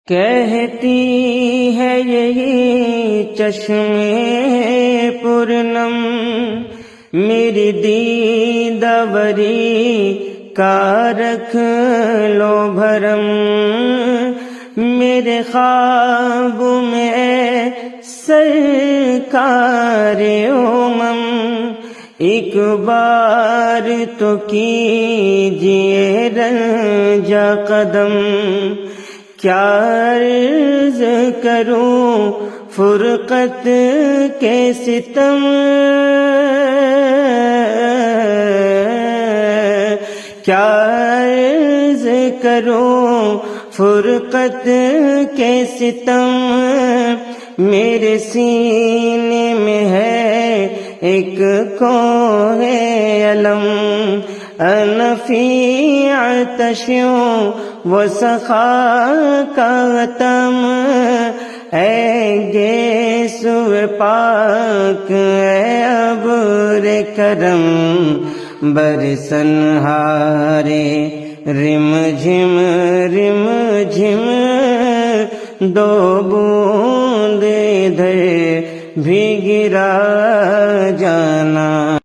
کہتی ہے یہی چشمے پرنم میری دیداوری کا رکھ لو بھرم، میرے خواب میں سرکار امم ایک بار تو کیجئے رنجہ قدم، کیا عرض کروں فرقت کے ستم، کیا عرض کروں فرقت کے ستم، میرے سینے میں ہے ایک کوہ علم، انا فی عطش و سخا کا غتم، اے گیسو پاک اے ابر کرم، برسن ہارے رم جھم دو بوند ادھر بھی گرا جانا۔